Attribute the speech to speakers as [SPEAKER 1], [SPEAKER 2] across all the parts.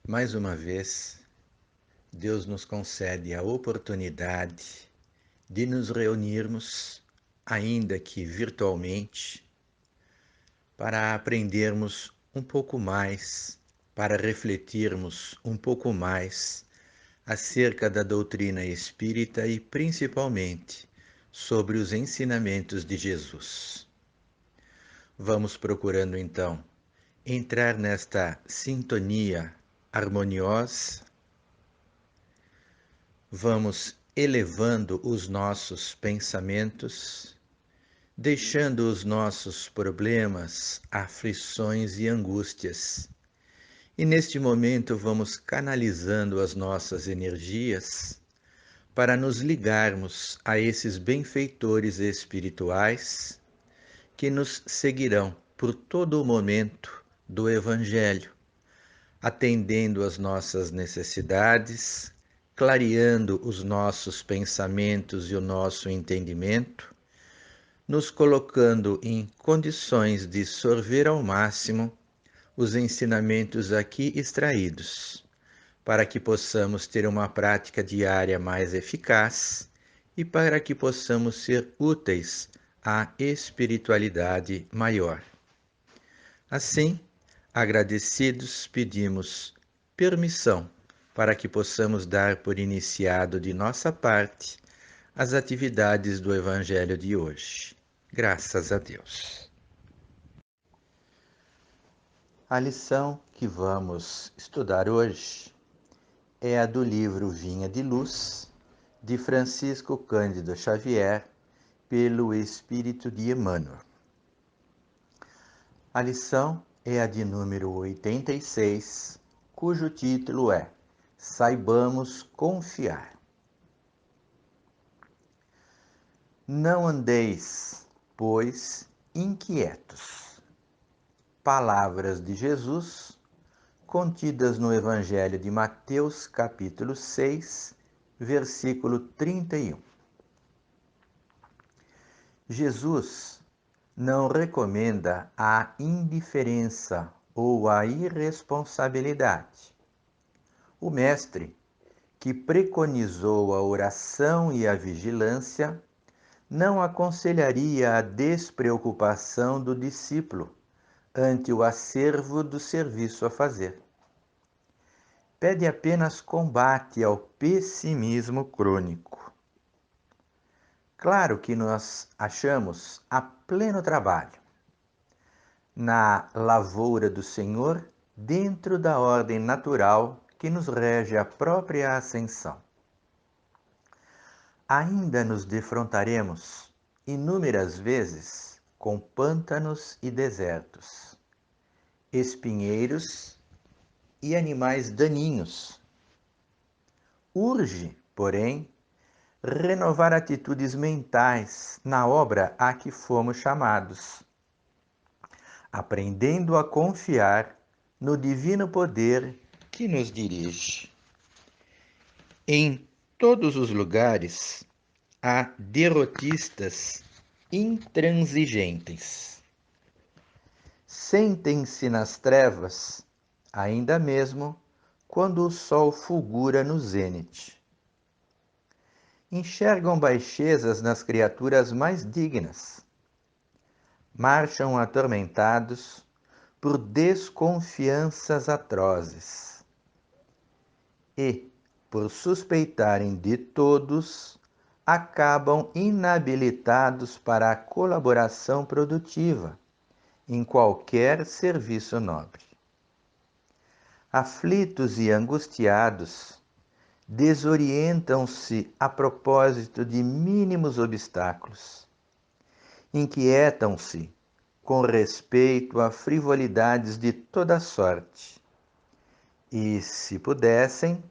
[SPEAKER 1] Mais uma vez, Deus nos concede a oportunidade de nos reunirmos, ainda que virtualmente, para aprendermos um pouco mais, para refletirmos um pouco mais acerca da doutrina espírita e principalmente sobre os ensinamentos de Jesus. Vamos procurando então entrar nesta sintonia harmoniosa. Vamos elevando os nossos pensamentos, deixando os nossos problemas, aflições e angústias. E neste momento vamos canalizando as nossas energias para nos ligarmos a esses benfeitores espirituais que nos seguirão por todo o momento do Evangelho, atendendo às nossas necessidades, clareando os nossos pensamentos e o nosso entendimento, nos colocando em condições de sorver ao máximo os ensinamentos aqui extraídos, para que possamos ter uma prática diária mais eficaz e para que possamos ser úteis à espiritualidade maior. Assim, agradecidos, pedimos permissão para que possamos dar por iniciado de nossa parte as atividades do Evangelho de hoje. Graças a Deus. A lição que vamos estudar hoje é a do livro Vinha de Luz, de Francisco Cândido Xavier, pelo Espírito de Emmanuel. A lição é a de número 86, cujo título é Saibamos Confiar. Não andeis, pois, inquietos. Palavras de Jesus, contidas no Evangelho de Mateus, capítulo 6, versículo 31. Jesus não recomenda a indiferença ou a irresponsabilidade. O Mestre, que preconizou a oração e a vigilância, não aconselharia a despreocupação do discípulo ante o acervo do serviço a fazer. Pede apenas combate ao pessimismo crônico. Claro que nós achamos a pleno trabalho na lavoura do Senhor dentro da ordem natural que nos rege a própria ascensão. Ainda nos defrontaremos inúmeras vezes com pântanos e desertos, espinheiros e animais daninhos. Urge, porém, renovar atitudes mentais na obra a que fomos chamados, aprendendo a confiar no divino poder que nos dirige. Em todos os lugares há derrotistas intransigentes. Sentem-se nas trevas, ainda mesmo quando o sol fulgura no zênite. Enxergam baixezas nas criaturas mais dignas. Marcham atormentados por desconfianças atrozes. E, por suspeitarem de todos, acabam inabilitados para a colaboração produtiva em qualquer serviço nobre. Aflitos e angustiados, desorientam-se a propósito de mínimos obstáculos. Inquietam-se com respeito a frivolidades de toda sorte. E, se pudessem,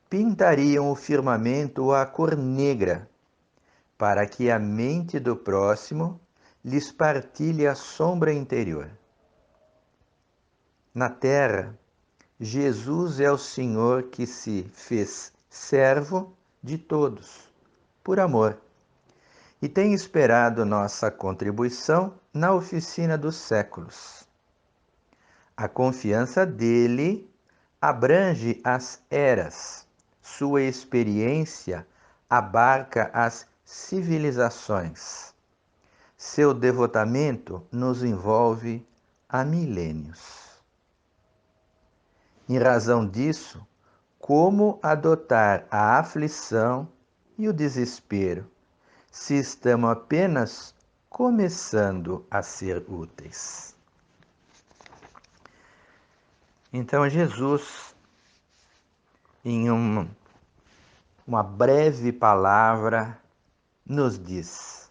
[SPEAKER 1] pintariam o firmamento à cor negra, para que a mente do próximo lhes partilhe a sombra interior. Na terra, Jesus é o Senhor que se fez servo de todos, por amor, e tem esperado nossa contribuição na oficina dos séculos. A confiança dele abrange as eras, sua experiência abarca as civilizações. Seu devotamento nos envolve há milênios. Em razão disso, como adotar a aflição e o desespero, se estamos apenas começando a ser úteis? Então, Jesus, em uma breve palavra, nos diz: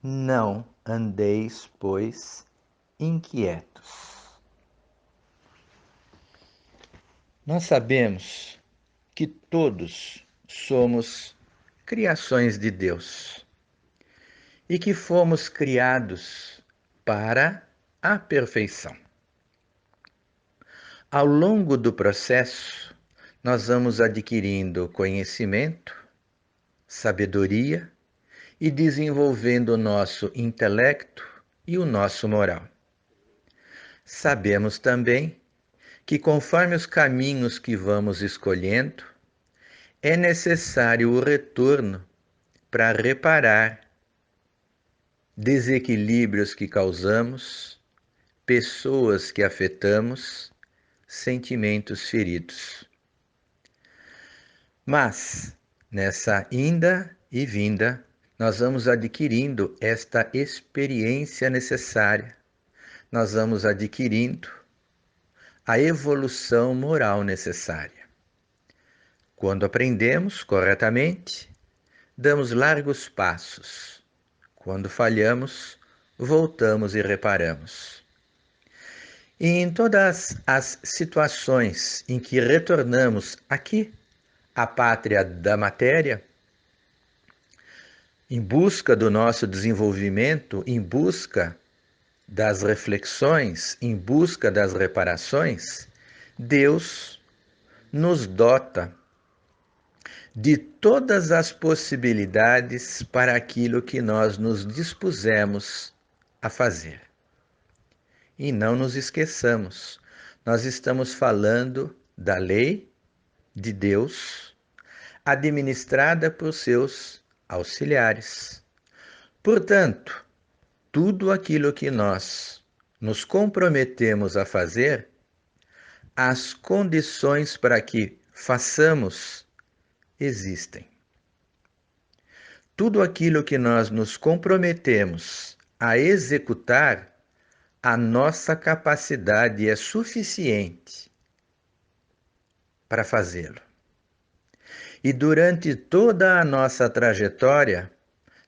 [SPEAKER 1] não andeis, pois, inquietos. Nós sabemos que todos somos criações de Deus e que fomos criados para a perfeição. Ao longo do processo, nós vamos adquirindo conhecimento, sabedoria e desenvolvendo o nosso intelecto e o nosso moral. Sabemos também que, conforme os caminhos que vamos escolhendo, é necessário o retorno para reparar desequilíbrios que causamos, pessoas que afetamos, sentimentos feridos. Mas, nessa inda e vinda, nós vamos adquirindo esta experiência necessária, nós vamos adquirindo a evolução moral necessária. Quando aprendemos corretamente, damos largos passos. Quando falhamos, voltamos e reparamos. E em todas as situações em que retornamos aqui, à pátria da matéria, em busca do nosso desenvolvimento, em busca das reflexões, em busca das reparações, Deus nos dota de todas as possibilidades para aquilo que nós nos dispusemos a fazer. E não nos esqueçamos, nós estamos falando da lei de Deus, administrada por seus auxiliares. Portanto, tudo aquilo que nós nos comprometemos a fazer, as condições para que façamos existem. Tudo aquilo que nós nos comprometemos a executar, a nossa capacidade é suficiente para fazê-lo. E durante toda a nossa trajetória,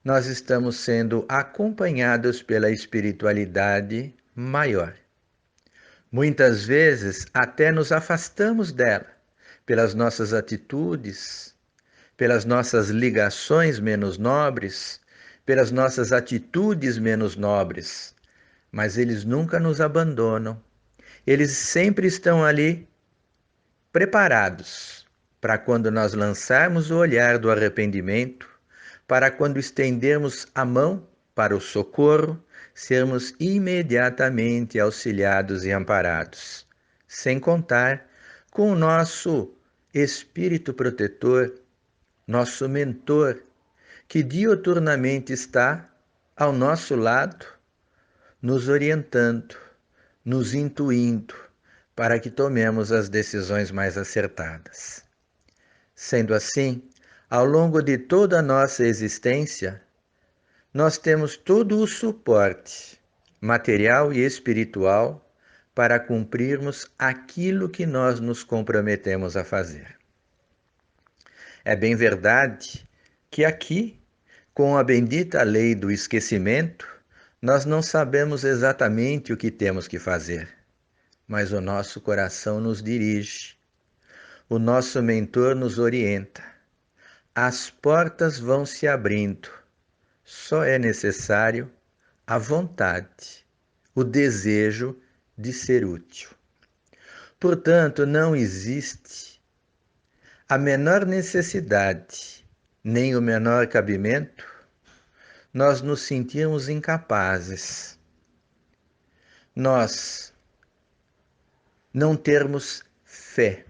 [SPEAKER 1] nós estamos sendo acompanhados pela espiritualidade maior. Muitas vezes até nos afastamos dela, pelas nossas atitudes, pelas nossas ligações menos nobres, pelas nossas atitudes menos nobres, mas eles nunca nos abandonam. Eles sempre estão ali preparados para quando nós lançarmos o olhar do arrependimento, para quando estendermos a mão para o socorro, sermos imediatamente auxiliados e amparados, sem contar com o nosso espírito protetor, nosso mentor, que diuturnamente está ao nosso lado, nos orientando, nos intuindo, para que tomemos as decisões mais acertadas. Sendo assim, ao longo de toda a nossa existência, nós temos todo o suporte material e espiritual para cumprirmos aquilo que nós nos comprometemos a fazer. É bem verdade que aqui, com a bendita lei do esquecimento, nós não sabemos exatamente o que temos que fazer, mas o nosso coração nos dirige, o nosso mentor nos orienta. As portas vão se abrindo, só é necessário a vontade, o desejo de ser útil. Portanto, não existe a menor necessidade, nem o menor cabimento, nós nos sentirmos incapazes, nós não termos fé,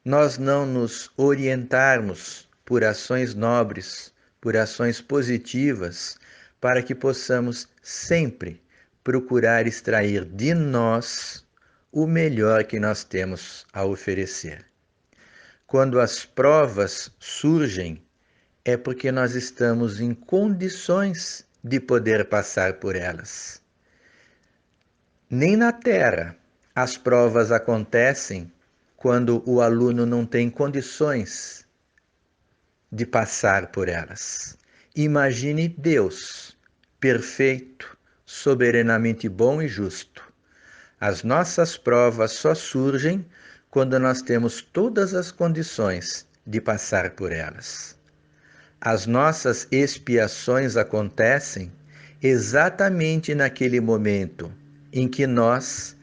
[SPEAKER 1] nós não nos orientarmos por ações nobres, por ações positivas, para que possamos sempre procurar extrair de nós o melhor que nós temos a oferecer. Quando as provas surgem, é porque nós estamos em condições de poder passar por elas. Nem na Terra as provas acontecem quando o aluno não tem condições de passar por elas. Imagine Deus, perfeito, soberanamente bom e justo. As nossas provas só surgem quando nós temos todas as condições de passar por elas. As nossas expiações acontecem exatamente naquele momento em que nós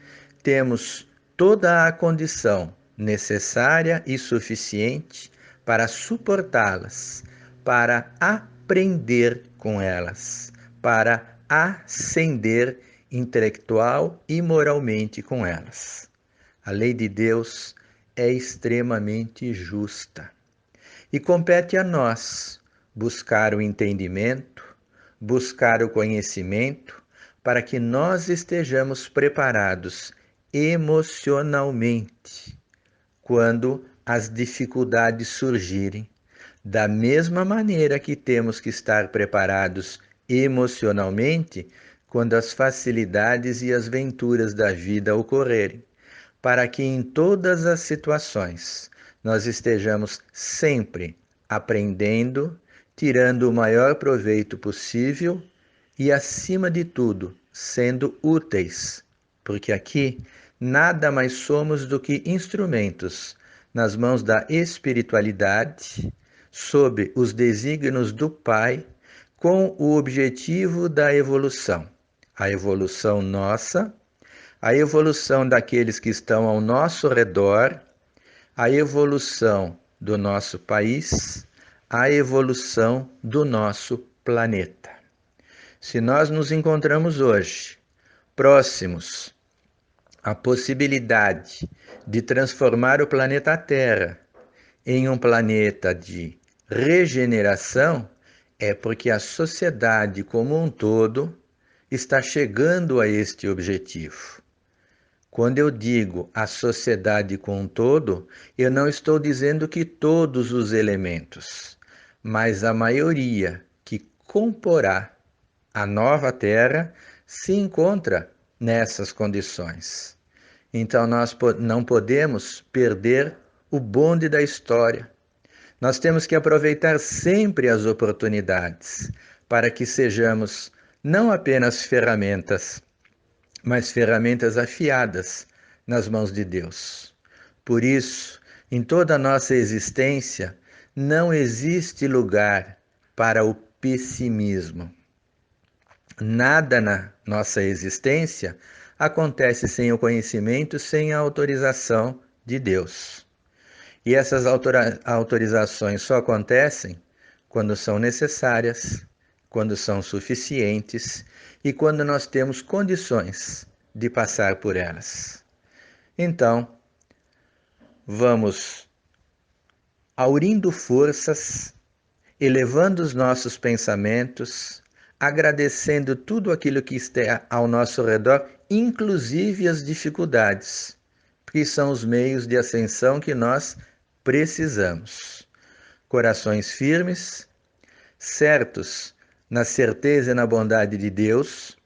[SPEAKER 1] temos toda a condição necessária e suficiente para suportá-las, para aprender com elas, para ascender intelectual e moralmente com elas. A lei de Deus é extremamente justa e compete a nós buscar o entendimento, buscar o conhecimento, para que nós estejamos preparados emocionalmente quando as dificuldades surgirem, da mesma maneira que temos que estar preparados emocionalmente quando as facilidades e as venturas da vida ocorrerem, para que em todas as situações nós estejamos sempre aprendendo, tirando o maior proveito possível e, acima de tudo, sendo úteis, porque aqui nada mais somos do que instrumentos nas mãos da espiritualidade, sob os desígnios do Pai, com o objetivo da evolução. A evolução nossa, a evolução daqueles que estão ao nosso redor, a evolução do nosso país, a evolução do nosso planeta. Se nós nos encontramos hoje próximos à possibilidade de transformar o planeta Terra em um planeta de regeneração, é porque a sociedade como um todo está chegando a este objetivo. Quando eu digo a sociedade como um todo, eu não estou dizendo que todos os elementos, mas a maioria que comporá a nova Terra se encontra nessas condições. Então nós não podemos perder o bonde da história. Nós temos que aproveitar sempre as oportunidades para que sejamos não apenas ferramentas, mas ferramentas afiadas nas mãos de Deus. Por isso, em toda a nossa existência, não existe lugar para o pessimismo. Nada na nossa existência acontece sem o conhecimento, sem a autorização de Deus. E essas autorizações só acontecem quando são necessárias, quando são suficientes e quando nós temos condições de passar por elas. Então, vamos aurindo forças, elevando os nossos pensamentos, agradecendo tudo aquilo que está ao nosso redor, inclusive as dificuldades, porque são os meios de ascensão que nós precisamos. Corações firmes, certos na certeza e na bondade de Deus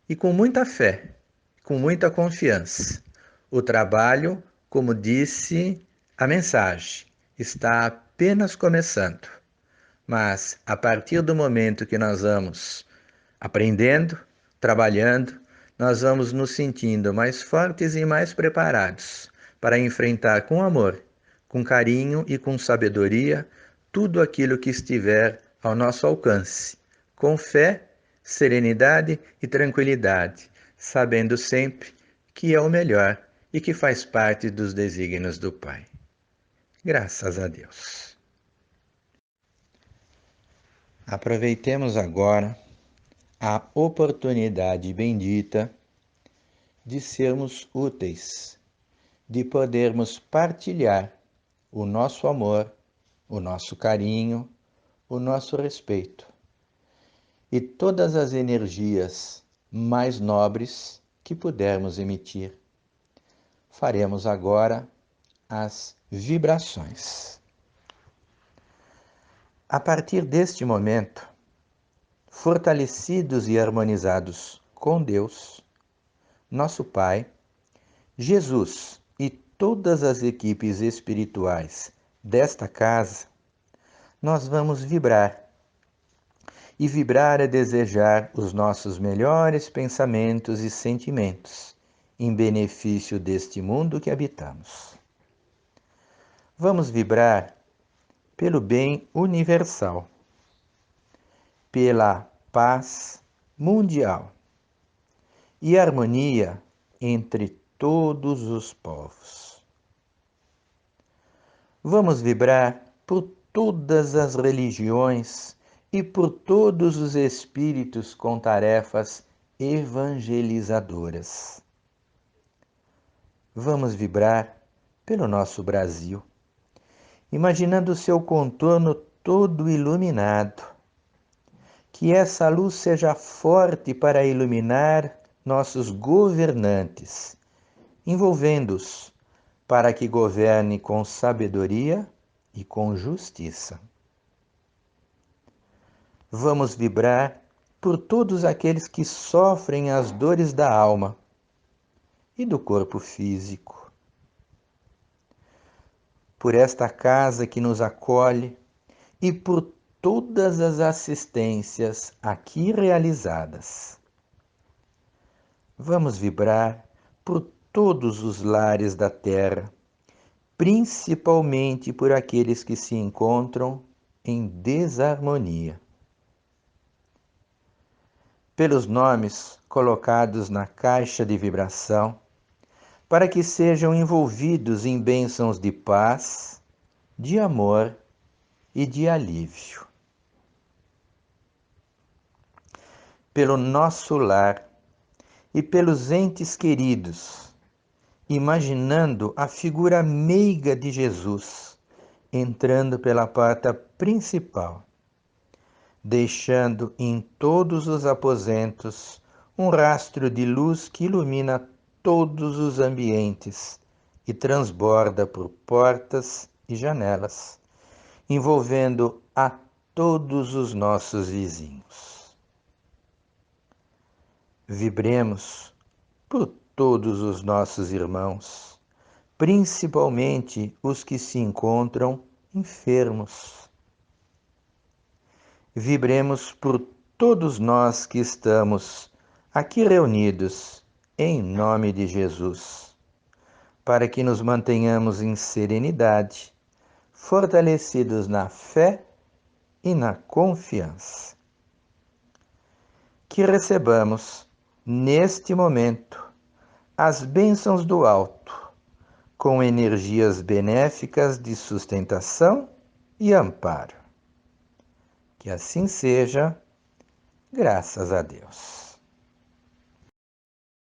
[SPEAKER 1] e com muita fé, com muita confiança. O trabalho, como disse a mensagem, está apenas começando. Mas a partir do momento que nós vamos aprendendo, trabalhando, nós vamos nos sentindo mais fortes e mais preparados para enfrentar com amor, com carinho e com sabedoria tudo aquilo que estiver ao nosso alcance, com fé, serenidade e tranquilidade, sabendo sempre que é o melhor e que faz parte dos desígnios do Pai. Graças a Deus. Aproveitemos agora a oportunidade bendita de sermos úteis, de podermos partilhar o nosso amor, o nosso carinho, o nosso respeito e todas as energias mais nobres que pudermos emitir. Faremos agora as vibrações. A partir deste momento, fortalecidos e harmonizados com Deus, nosso Pai, Jesus e todas as equipes espirituais desta casa, nós vamos vibrar. E vibrar é desejar os nossos melhores pensamentos e sentimentos em benefício deste mundo que habitamos. Vamos vibrar pelo bem universal, pela paz mundial e harmonia entre todos os povos. Vamos vibrar por todas as religiões e por todos os espíritos com tarefas evangelizadoras. Vamos vibrar pelo nosso Brasil, imaginando seu contorno todo iluminado. Que essa luz seja forte para iluminar nossos governantes, envolvendo-os para que governe com sabedoria e com justiça. Vamos vibrar por todos aqueles que sofrem as dores da alma e do corpo físico. Por esta casa que nos acolhe e por todas as assistências aqui realizadas. Vamos vibrar por todos os lares da terra, principalmente por aqueles que se encontram em desarmonia. Pelos nomes colocados na caixa de vibração, para que sejam envolvidos em bênçãos de paz, de amor e de alívio. Pelo nosso lar e pelos entes queridos, imaginando a figura meiga de Jesus entrando pela porta principal, deixando em todos os aposentos um rastro de luz que ilumina todos os ambientes e transborda por portas e janelas, envolvendo a todos os nossos vizinhos. Vibremos por todos os nossos irmãos, principalmente os que se encontram enfermos. Vibremos por todos nós que estamos aqui reunidos em nome de Jesus, para que nos mantenhamos em serenidade, fortalecidos na fé e na confiança. Que recebamos, neste momento, as bênçãos do alto, com energias benéficas de sustentação e amparo. Que assim seja, graças a Deus.